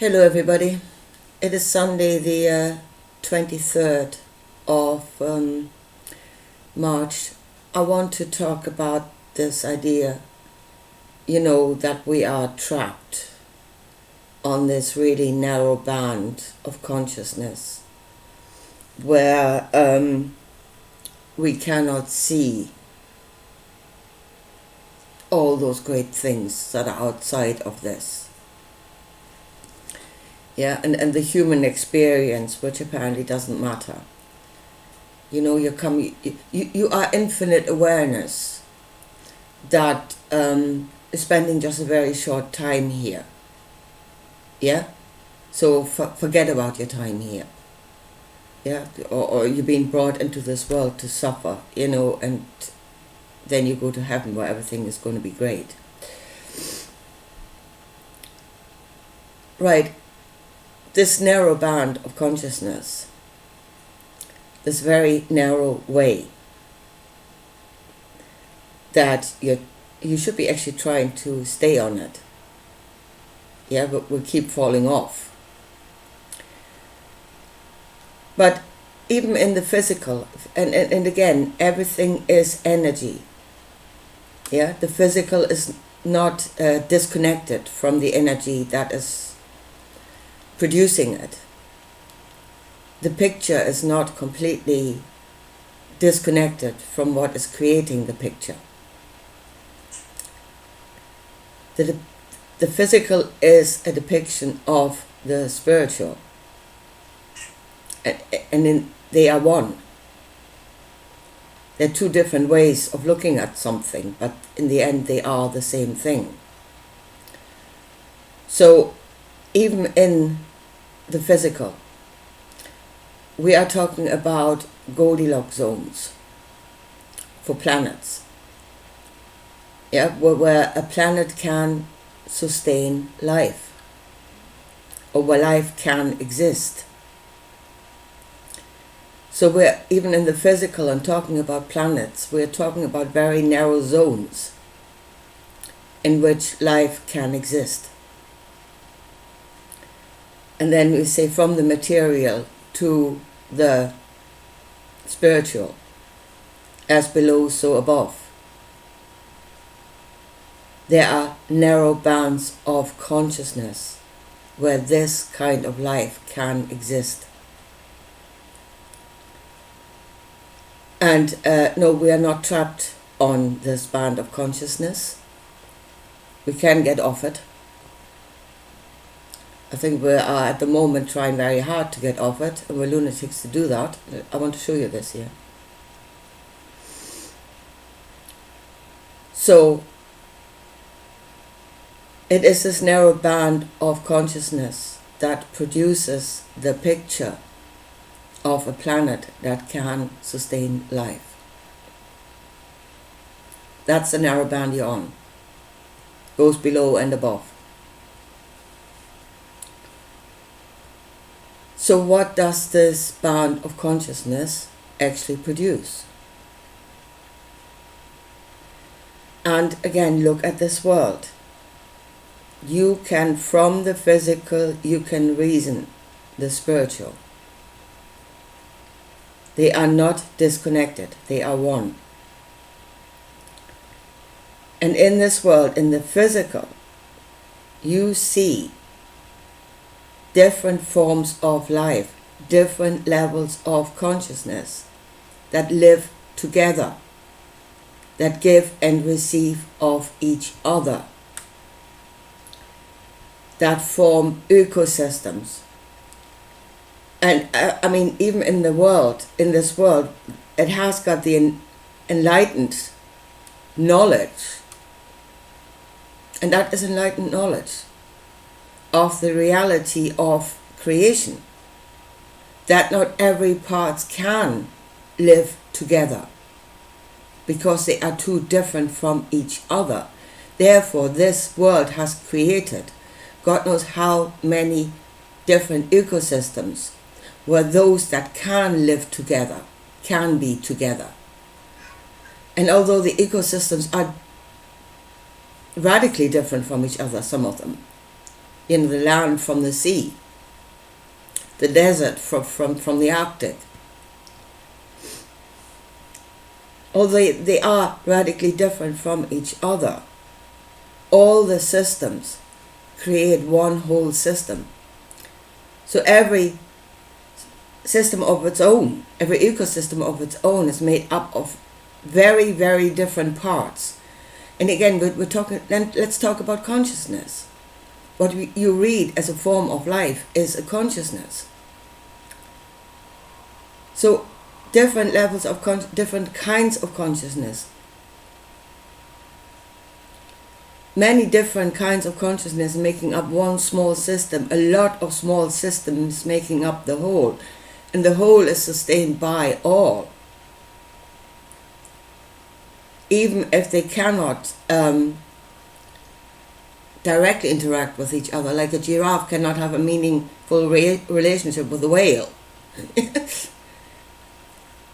Hello everybody. It is Sunday the 23rd of March. I want to talk about this idea, that we are trapped on this really narrow band of consciousness where we cannot see all those great things that are outside of this. Yeah, and the human experience, which apparently doesn't matter. You are infinite awareness that is spending just a very short time here. Yeah? So forget about your time here. Yeah? Or you're being brought into this world to suffer, and then you go to heaven where everything is going to be great. Right. This narrow band of consciousness, this very narrow way that you should be actually trying to stay on it. Yeah, but we keep falling off. But even in the physical, and again, everything is energy. Yeah, the physical is not disconnected from the energy that is producing it. The picture is not completely disconnected from what is creating the picture. The physical is a depiction of the spiritual, and they are one. They're two different ways of looking at something, but in the end they are the same thing. So even in the physical, we are talking about Goldilocks zones for planets. Yeah, where a planet can sustain life, or where life can exist. So we're even in the physical and talking about planets, we're talking about very narrow zones in which life can exist. And then we say from the material to the spiritual, as below, so above. There are narrow bands of consciousness where this kind of life can exist. And no, we are not trapped on this band of consciousness. We can get off it. I think we are at the moment trying very hard to get off it, and we're lunatics to do that. I want to show you this here. So, it is this narrow band of consciousness that produces the picture of a planet that can sustain life. That's the narrow band you're on. Goes below and above. So what does this band of consciousness actually produce? And again, look at this world. You can, from the physical, you can reason the spiritual. They are not disconnected, they are one. And in this world, in the physical, you see different forms of life, different levels of consciousness that live together, that give and receive of each other, that form ecosystems. And even in this world, it has got the enlightened knowledge, and that is enlightened knowledge of the reality of creation, that not every part can live together because they are too different from each other. Therefore, this world has created God knows how many different ecosystems where those that can live together can be together. And although the ecosystems are radically different from each other, some of them, the land from the sea, the desert from the Arctic. Although they are radically different from each other, all the systems create one whole system. So every system of its own, every ecosystem of its own is made up of very, very different parts. And again, we're talking, then let's talk about consciousness. What you read as a form of life is a consciousness. So different levels of different kinds of consciousness. Many different kinds of consciousness making up one small system, a lot of small systems making up the whole. And the whole is sustained by all. Even if they cannot directly interact with each other, like a giraffe cannot have a meaningful relationship with a whale.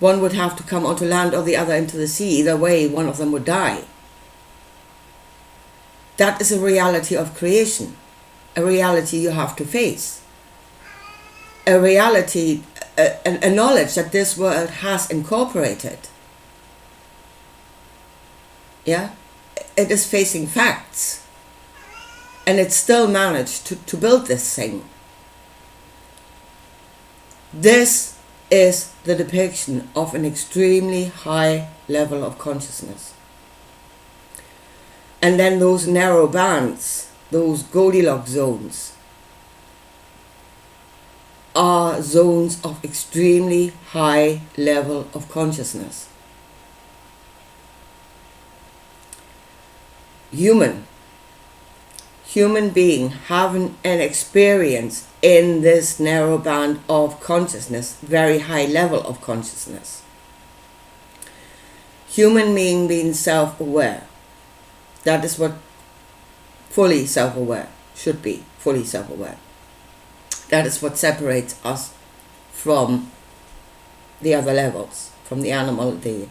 One would have to come onto land or the other into the sea. Either way, one of them would die. That is a reality of creation, a reality you have to face, a reality, a knowledge that this world has incorporated. Yeah, it is facing facts, and it still managed to build this thing. This is the depiction of an extremely high level of consciousness. And then those narrow bands, those Goldilocks zones, are zones of extremely high level of consciousness. Human being having an experience in this narrow band of consciousness, very high level of consciousness. Human being self-aware. That is what fully self-aware should be, fully self-aware. That is what separates us from the other levels, from the animal, the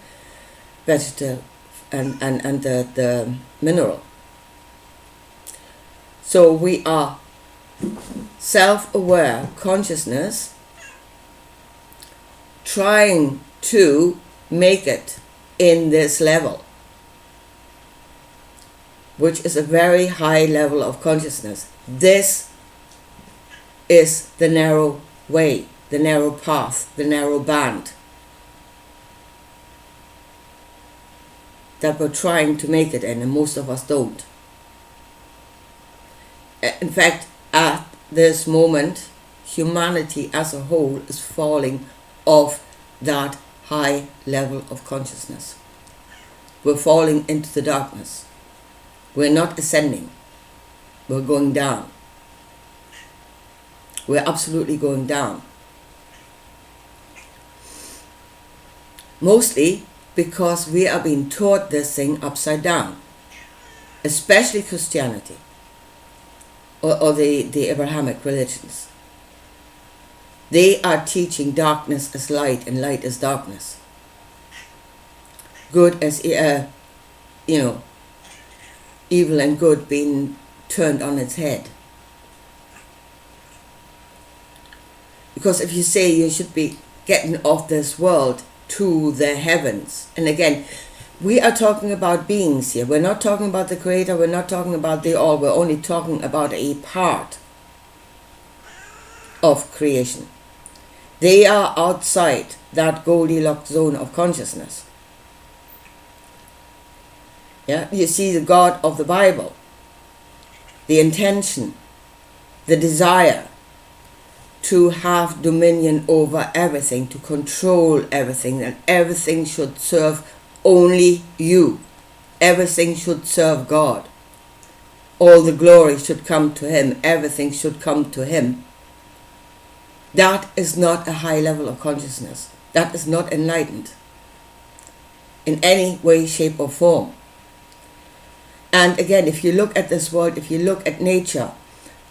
vegetable, and the mineral. So we are self-aware consciousness trying to make it in this level, which is a very high level of consciousness. This is the narrow way, the narrow path, the narrow band that we're trying to make it in, and most of us don't. In fact, at this moment, humanity as a whole is falling off that high level of consciousness. We're falling into the darkness. We're not ascending. We're going down. We're absolutely going down. Mostly because we are being taught this thing upside down, especially Christianity or the Abrahamic religions. They are teaching darkness as light and light as darkness. Good as, evil and good being turned on its head. Because if you say you should be getting off this world to the heavens, and again, we are talking about beings here. We're not talking about the Creator, we're not talking about the all, we're only talking about a part of creation. They are outside that Goldilocks zone of consciousness. Yeah, you see the God of the Bible, the intention, the desire to have dominion over everything, to control everything, and everything should serve only you. Everything should serve God. All the glory should come to Him. Everything should come to Him. That is not a high level of consciousness. That is not enlightened in any way, shape or form. And again, if you look at this world, if you look at nature,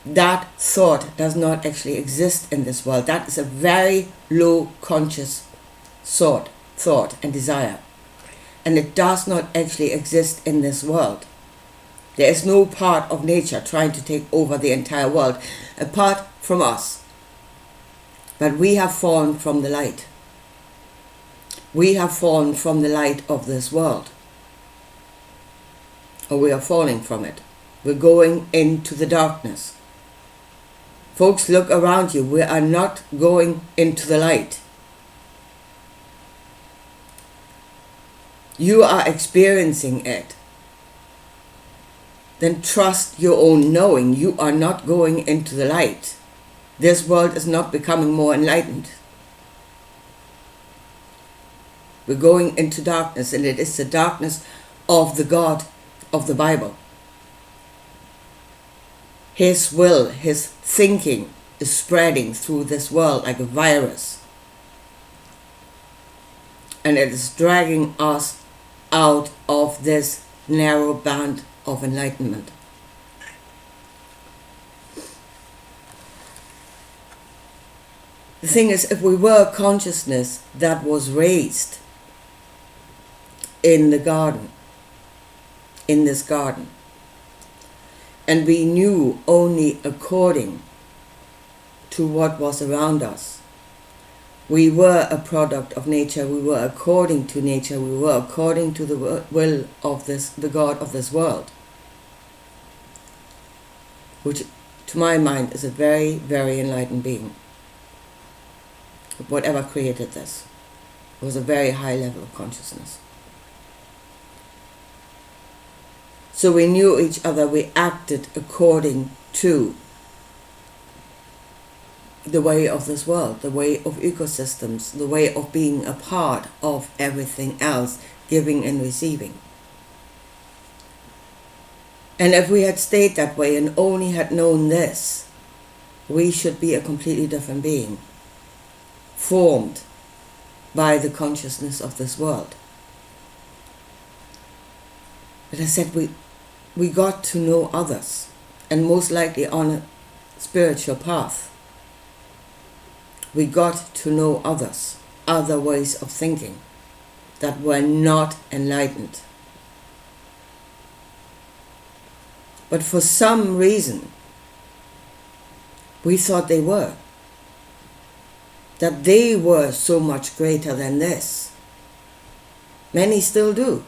that thought does not actually exist in this world. That is a very low conscious thought and desire. And it does not actually exist in this world. There is no part of nature trying to take over the entire world apart from us. But we have fallen from the light. We have fallen from the light of this world. Or we are falling from it. We're going into the darkness. Folks, look around you. We are not going into the light. You are experiencing it. Then trust your own knowing. You are not going into the light. This world is not becoming more enlightened. We're going into darkness, and it is the darkness of the God of the Bible. His will, his thinking is spreading through this world like a virus. And it is dragging us out of this narrow band of enlightenment. The thing is, if we were a consciousness that was raised in the garden, in this garden, and we knew only according to what was around us, we were a product of nature, we were according to nature, we were according to the will of the God of this world, which to my mind is a very, very enlightened being. Whatever created this was a very high level of consciousness. So we knew each other, we acted according to the way of this world, the way of ecosystems, the way of being a part of everything else, giving and receiving. And if we had stayed that way and only had known this, we should be a completely different being, formed by the consciousness of this world. But I said we got to know others, and most likely on a spiritual path. We got to know others, other ways of thinking that were not enlightened. But for some reason, we thought they were. That they were so much greater than this. Many still do.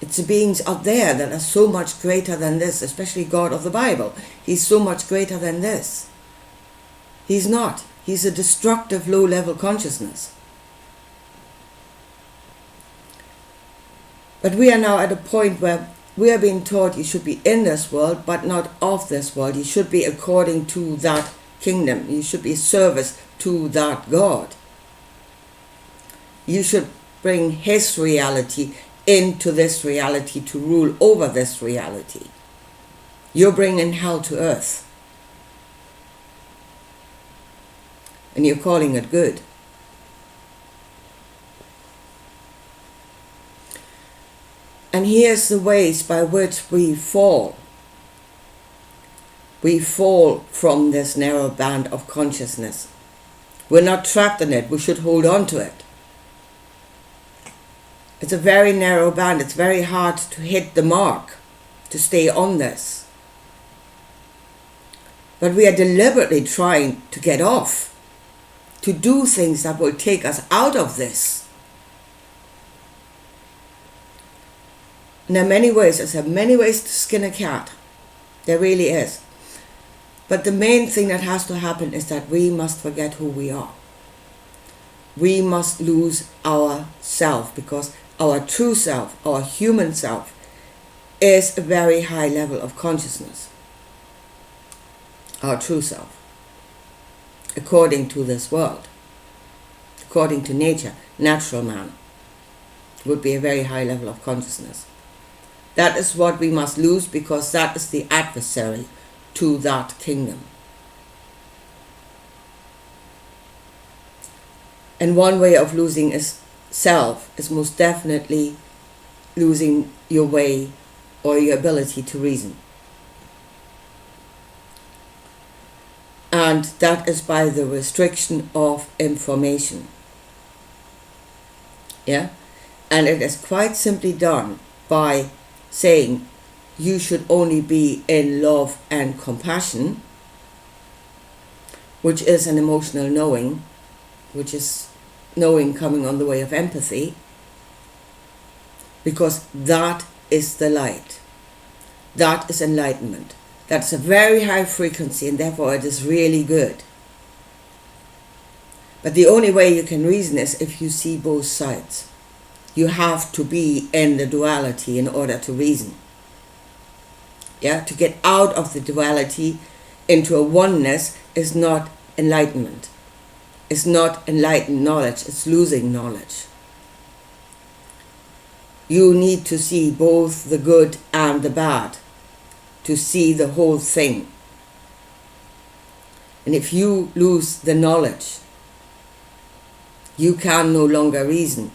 It's the beings out there that are so much greater than this, especially God of the Bible. He's so much greater than this. He's not. He's a destructive low-level consciousness. But we are now at a point where we are being taught you should be in this world, but not of this world. You should be according to that kingdom. You should be service to that God. You should bring his reality into this reality to rule over this reality. You're bringing hell to earth. And you're calling it good. And here's the ways by which we fall. We fall from this narrow band of consciousness. We're not trapped in it. We should hold on to it. It's a very narrow band. It's very hard to hit the mark, to stay on this. But we are deliberately trying to get off, to do things that will take us out of this. And there are many ways. There's many ways to skin a cat. There really is. But the main thing that has to happen is that we must forget who we are. We must lose our self, because our true self, our human self, is a very high level of consciousness. Our true self, according to this world, according to nature, natural man, would be a very high level of consciousness. That is what we must lose, because that is the adversary to that kingdom. And one way of losing is self is most definitely losing your way or your ability to reason. And that is by the restriction of information. Yeah? And it is quite simply done by saying you should only be in love and compassion, which is an emotional knowing, which is knowing coming on the way of empathy, because that is the light. That is enlightenment. That's a very high frequency, and therefore it is really good. But the only way you can reason is if you see both sides. You have to be in the duality in order to reason. Yeah, to get out of the duality into a oneness is not enlightenment. It's not enlightened knowledge, it's losing knowledge. You need to see both the good and the bad to see the whole thing. And if you lose the knowledge, you can no longer reason.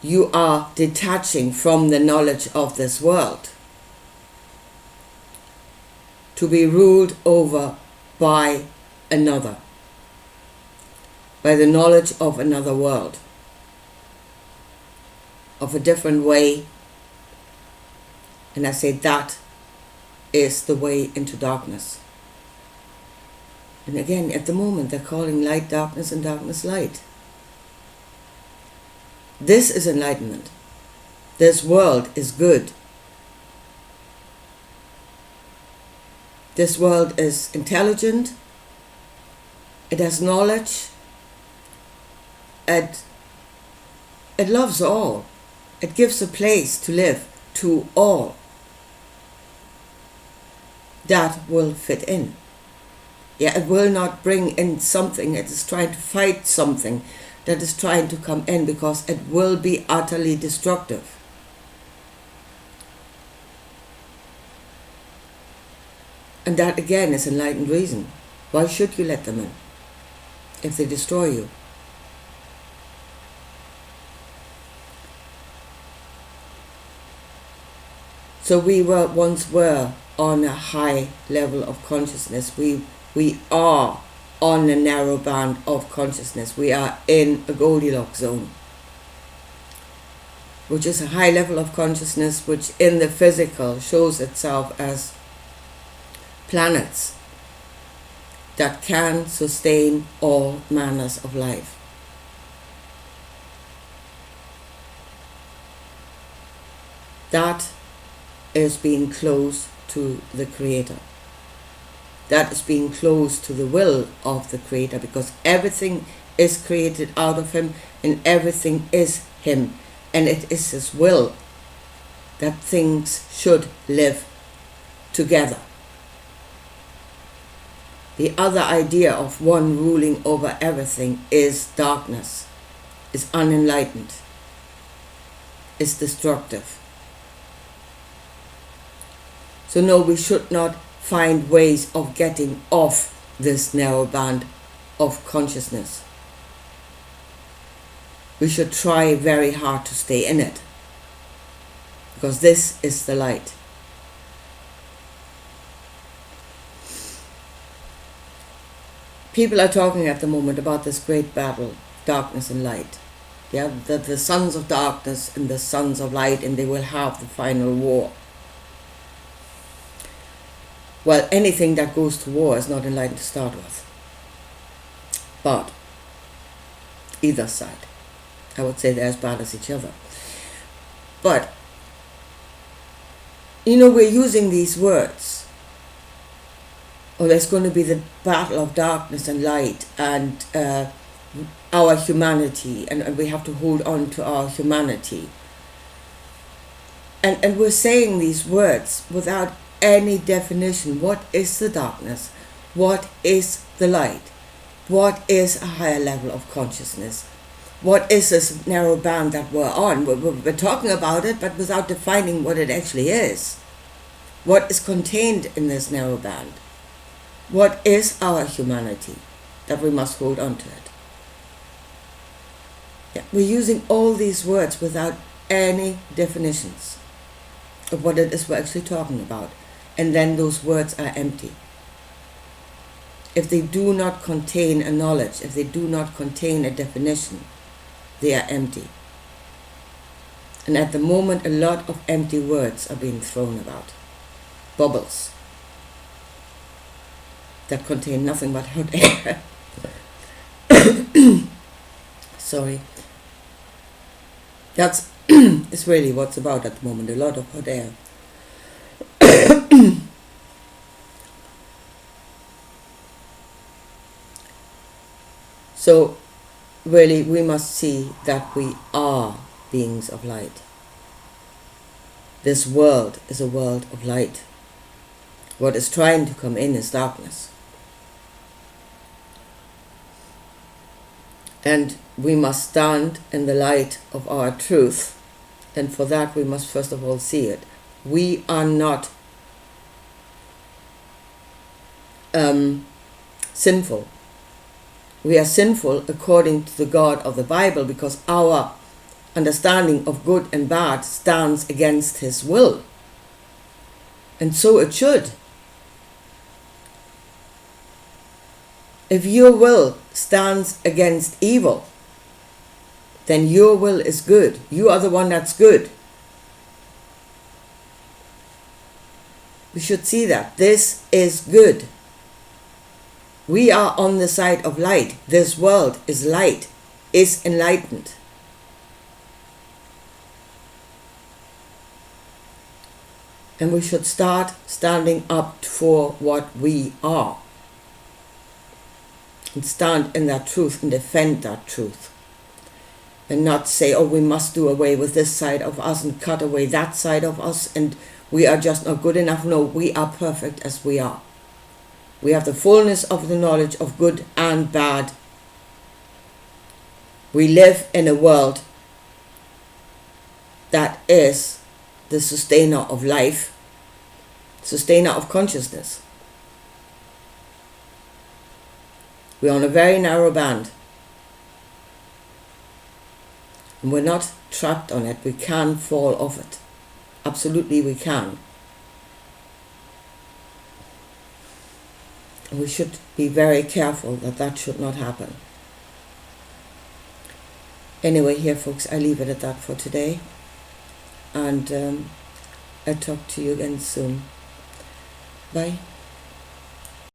You are detaching from the knowledge of this world to be ruled over by another, by the knowledge of another world, of a different way. And I say that is the way into darkness. And again, at the moment, they're calling light darkness and darkness light. This is enlightenment. This world is good. This world is intelligent. It has knowledge. It loves all. It gives a place to live to all that will fit in. Yeah, it will not bring in something. It is trying to fight something that is trying to come in, because it will be utterly destructive. And that again is enlightened reason. Why should you let them in if they destroy you? So we once were on a high level of consciousness. We are on a narrow band of consciousness. We are in a Goldilocks zone, which is a high level of consciousness, which in the physical shows itself as planets that can sustain all manners of life. That is being close to the Creator. That is being close to the will of the Creator, because everything is created out of Him and everything is Him, and it is His will that things should live together. The other idea of one ruling over everything is darkness, is unenlightened, is destructive. So no, we should not find ways of getting off this narrow band of consciousness. We should try very hard to stay in it, because this is the light. People are talking at the moment about this great battle, darkness and light. Yeah, the sons of darkness and the sons of light, and they will have the final war. Well, anything that goes to war is not enlightened to start with. But either side, I would say they're as bad as each other. But, we're using these words. Oh, there's going to be the battle of darkness and light, and our humanity, and we have to hold on to our humanity. And we're saying these words without any definition. What is the darkness? What is the light? What is a higher level of consciousness? What is this narrow band that we're on? We're talking about it, but without defining what it actually is. What is contained in this narrow band? What is our humanity that we must hold on to it? Yeah, we're using all these words without any definitions of what it is we're actually talking about. And then those words are empty. If they do not contain a knowledge, if they do not contain a definition, they are empty. And at the moment, a lot of empty words are being thrown about. Bubbles that contain nothing but hot air. Sorry. That's is really what's about at the moment, a lot of hot air. So really we must see that we are beings of light. This world is a world of light. What is trying to come in is darkness. And we must stand in the light of our truth. And for that we must first of all see it. We are not sinful. We are sinful according to the God of the Bible because our understanding of good and bad stands against His will. And so it should. If your will stands against evil, then your will is good. You are the one that's good. We should see that. This is good. We are on the side of light. This world is light, is enlightened. And we should start standing up for what we are. And stand in that truth and defend that truth. And not say, oh, we must do away with this side of us and cut away that side of us and we are just not good enough. No, we are perfect as we are. We have the fullness of the knowledge of good and bad. We live in a world that is the sustainer of life, sustainer of consciousness. We're on a very narrow band. And we're not trapped on it. We can fall off it. Absolutely we can. And we should be very careful that that should not happen. Anyway, here folks, I leave it at that for today. And I'll talk to you again soon. Bye.